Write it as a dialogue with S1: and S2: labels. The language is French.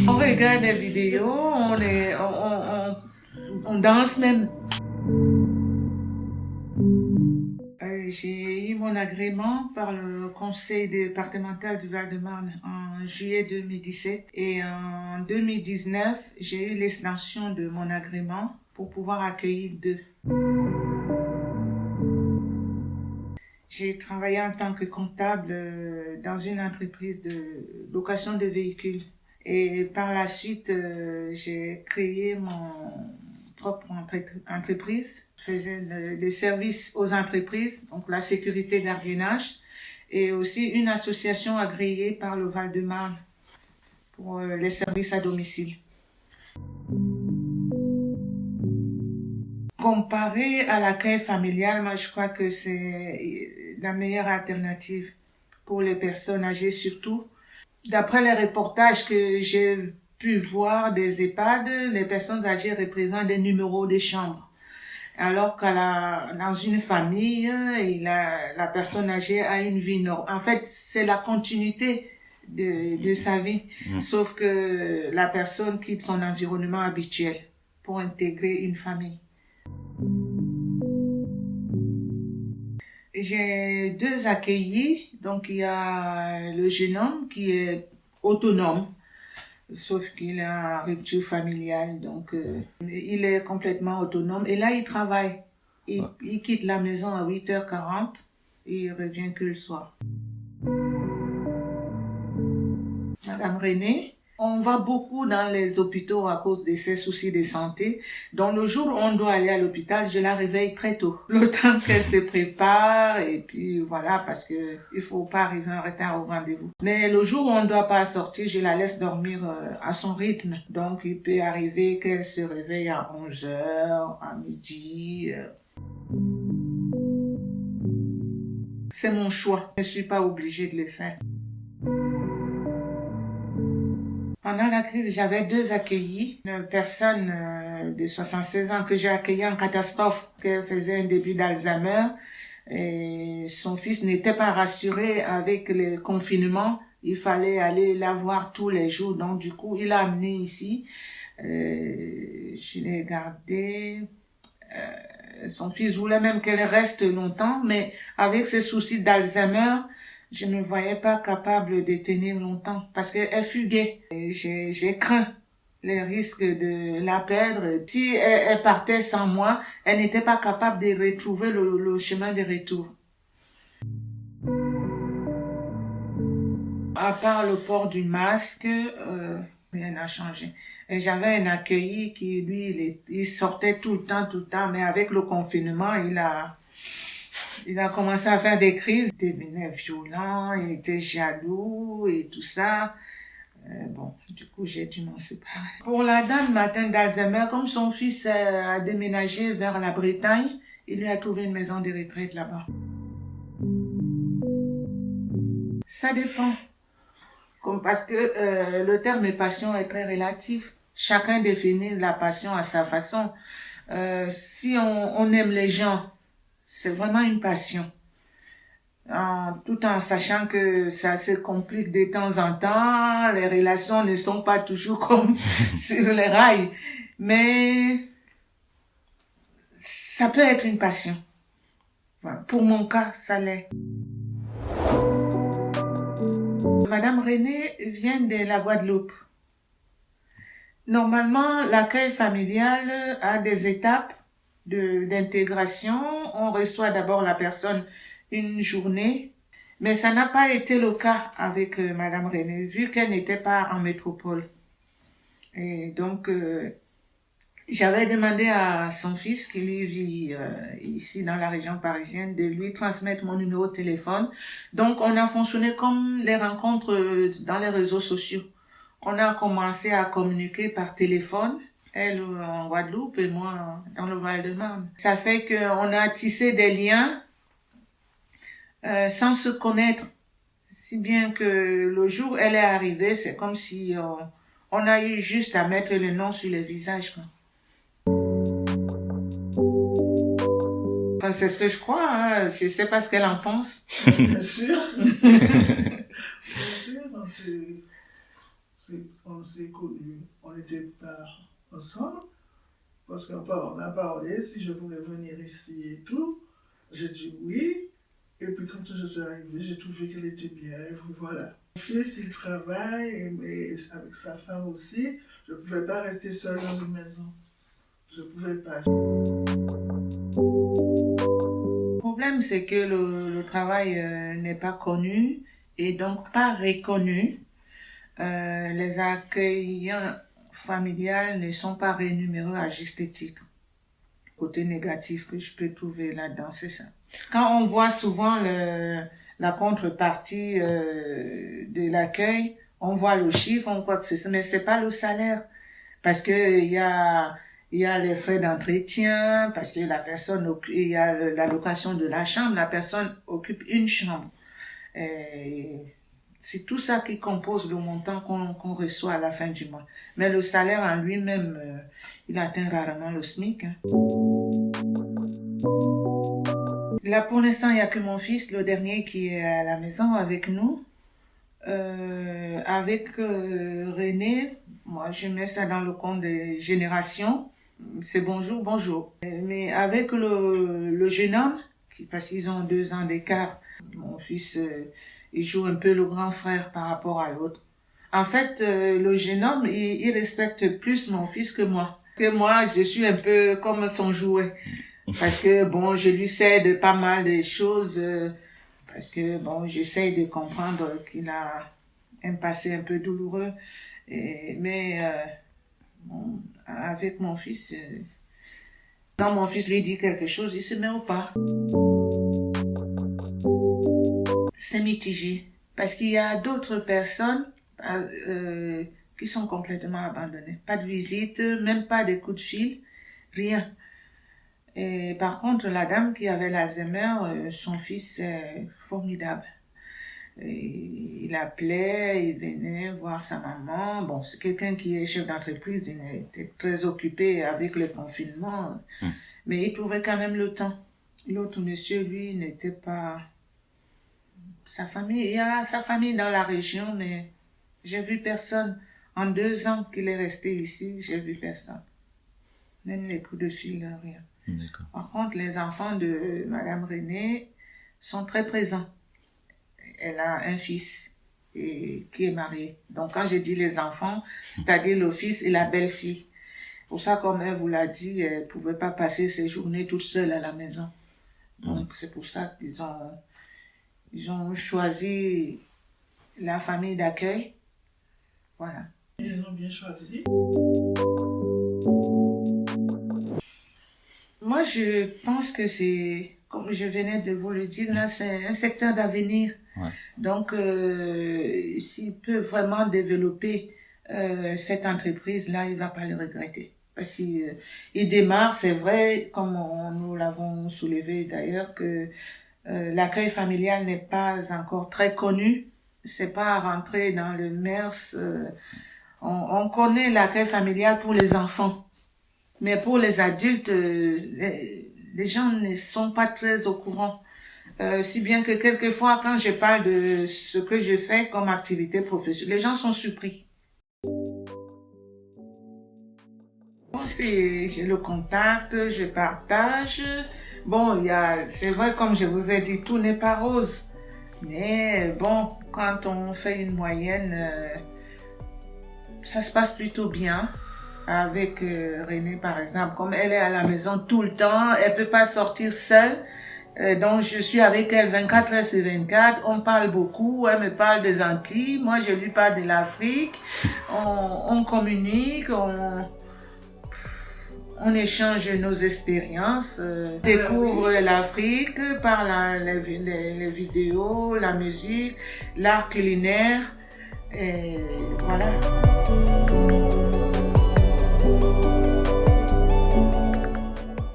S1: On regarde des vidéos, on danse même. J'ai eu mon agrément par le conseil départemental du Val-de-Marne en juillet 2017 et en 2019, j'ai eu l'extension de mon agrément pour pouvoir accueillir 2. J'ai travaillé en tant que comptable dans une entreprise de location de véhicules. Et par la suite, j'ai créé mon propre entreprise. Je faisais des services aux entreprises, donc la sécurité gardiennage, et aussi une association agréée par le Val-de-Marne pour les services à domicile. Comparé à l'accueil familial, moi je crois que c'est la meilleure alternative pour les personnes âgées surtout. D'après les reportages que j'ai pu voir des EHPAD, les personnes âgées représentent des numéros de chambre. Alors que dans une famille, la personne âgée a une vie normale. En fait, c'est la continuité de sa vie. Sauf que la personne quitte son environnement habituel pour intégrer une famille. J'ai 2 accueillis. Donc, il y a le jeune homme qui est autonome, sauf qu'il a une rupture familiale. Donc, il est complètement autonome. Et là, il travaille. Il quitte la maison à 8h40 et il revient que le soir. Madame Renée, on va beaucoup dans les hôpitaux à cause de ces soucis de santé. Donc, le jour où on doit aller à l'hôpital, je la réveille très tôt. Le temps qu'elle se prépare et puis voilà, parce que il faut pas arriver en retard au rendez-vous. Mais le jour où on ne doit pas sortir, je la laisse dormir à son rythme. Donc, il peut arriver qu'elle se réveille à 11h, à midi. C'est mon choix. Je ne suis pas obligée de le faire. Pendant la crise, j'avais 2 accueillis. Une personne de 76 ans que j'ai accueillie en catastrophe, parce qu'elle faisait un début d'Alzheimer. Et son fils n'était pas rassuré avec le confinement. Il fallait aller la voir tous les jours. Donc, du coup, il l'a amené ici. Je l'ai gardé. Son fils voulait même qu'elle reste longtemps, mais avec ses soucis d'Alzheimer, je ne me voyais pas capable de tenir longtemps parce qu'elle fuguait. J'ai craint les risques de la perdre. Si elle partait sans moi, elle n'était pas capable de retrouver le chemin de retour. À part le port du masque, rien n'a changé. Et j'avais un accueilli qui, lui, il sortait tout le temps, mais avec le confinement, il a commencé à faire des crises. Il devenait violent, il était jaloux et tout ça. Bon, du coup, j'ai dû m'en séparer. Pour la dame atteinte d'Alzheimer, comme son fils a déménagé vers la Bretagne, il lui a trouvé une maison de retraite là-bas. Ça dépend. Parce que le terme passion est très relatif. Chacun définit la passion à sa façon. Si on aime les gens, c'est vraiment une passion. Tout en sachant que ça se complique de temps en temps, les relations ne sont pas toujours comme sur les rails. Mais ça peut être une passion. Pour mon cas, ça l'est. Madame Renée vient de la Guadeloupe. Normalement, l'accueil familial a des étapes d'intégration. On reçoit d'abord la personne une journée, mais ça n'a pas été le cas avec Madame Renée, vu qu'elle n'était pas en métropole. Et donc, j'avais demandé à son fils, qui lui vit ici dans la région parisienne, de lui transmettre mon numéro de téléphone. Donc, on a fonctionné comme les rencontres dans les réseaux sociaux. On a commencé à communiquer par téléphone, elle en Guadeloupe et moi dans le Val-de-Marne. Ça fait qu'on a tissé des liens sans se connaître. Si bien que le jour où elle est arrivée, c'est comme si on a eu juste à mettre le nom sur les visages, quoi. Enfin, c'est ce que je crois, hein. Je sais pas ce qu'elle en pense.
S2: Bien sûr. on s'est connus, on n'était pas ensemble, parce qu'on a parlé si je voulais venir ici et tout. J'ai dit oui, et puis quand je suis arrivée, j'ai trouvé qu'elle était bien, et puis voilà. Mon fils, il travaille, et avec sa femme aussi. Je ne pouvais pas rester seule dans une maison. Je ne pouvais pas.
S1: Le problème, c'est que le travail n'est pas connu et donc pas reconnu. Les accueillants familiales ne sont pas rémunérés à juste titre. Côté négatif que je peux trouver là-dedans, c'est ça. Quand on voit souvent la contrepartie de l'accueil, on voit le chiffre, on voit que c'est ça, mais c'est pas le salaire. Parce que il y a les frais d'entretien, parce que la personne il y a la location de la chambre, la personne occupe une chambre. Et c'est tout ça qui compose le montant qu'on reçoit à la fin du mois. Mais le salaire en lui-même, il atteint rarement le SMIC. Hein. Là, pour l'instant, il n'y a que mon fils, le dernier, qui est à la maison avec nous. Avec René, moi, je mets ça dans le compte des générations. C'est bonjour, bonjour. Mais avec le jeune homme, parce qu'ils ont 2 ans d'écart, mon fils, il joue un peu le grand frère par rapport à l'autre. En fait, le jeune homme, il respecte plus mon fils que moi. Parce que moi, je suis un peu comme son jouet. Parce que, bon, je lui cède pas mal de choses, parce que, bon, j'essaye de comprendre qu'il a un passé un peu douloureux. Mais bon, avec mon fils, quand mon fils lui dit quelque chose, il se met au pas. C'est mitigé. Parce qu'il y a d'autres personnes qui sont complètement abandonnées. Pas de visite, même pas de coups de fil, rien. Et par contre, la dame qui avait l'Alzheimer, son fils est formidable. Et il appelait, il venait voir sa maman. Bon, c'est quelqu'un qui est chef d'entreprise, il était très occupé avec le confinement, mais il trouvait quand même le temps. L'autre monsieur, lui, n'était pas... Sa famille, il y a sa famille dans la région, mais j'ai vu personne. En 2 ans qu'il est resté ici, j'ai vu personne. Même les coups de fil, rien.
S3: D'accord.
S1: Par contre, les enfants de Madame Renée sont très présents. Elle a un fils qui est marié. Donc, quand je dis les enfants, c'est-à-dire le fils et la belle-fille. Pour ça, comme elle vous l'a dit, elle ne pouvait pas passer ses journées toute seule à la maison. Donc, c'est pour ça qu'ils ont choisi la famille d'accueil. Voilà.
S2: Ils ont bien choisi.
S1: Moi, je pense que c'est, comme je venais de vous le dire, là, c'est un secteur d'avenir.
S3: Ouais.
S1: Donc, s'il peut vraiment développer cette entreprise-là, il va pas le regretter. Parce qu'il démarre, c'est vrai, comme nous l'avons soulevé d'ailleurs, que l'accueil familial n'est pas encore très connu. C'est pas rentré dans le MERS. On connaît l'accueil familial pour les enfants. Mais pour les adultes, les gens ne sont pas très au courant. Si bien que quelquefois, quand je parle de ce que je fais comme activité professionnelle, les gens sont surpris. Je le contacte, je partage. Bon, c'est vrai, comme je vous ai dit, tout n'est pas rose. Mais bon, quand on fait une moyenne, ça se passe plutôt bien. Avec Renée, par exemple, comme elle est à la maison tout le temps, elle peut pas sortir seule. Donc, je suis avec elle 24 heures sur 24. On parle beaucoup. Elle me parle des Antilles. Moi, je lui parle de l'Afrique. On communique. On échange nos expériences. Découvre l'Afrique par les vidéos, la musique, l'art culinaire. Et voilà.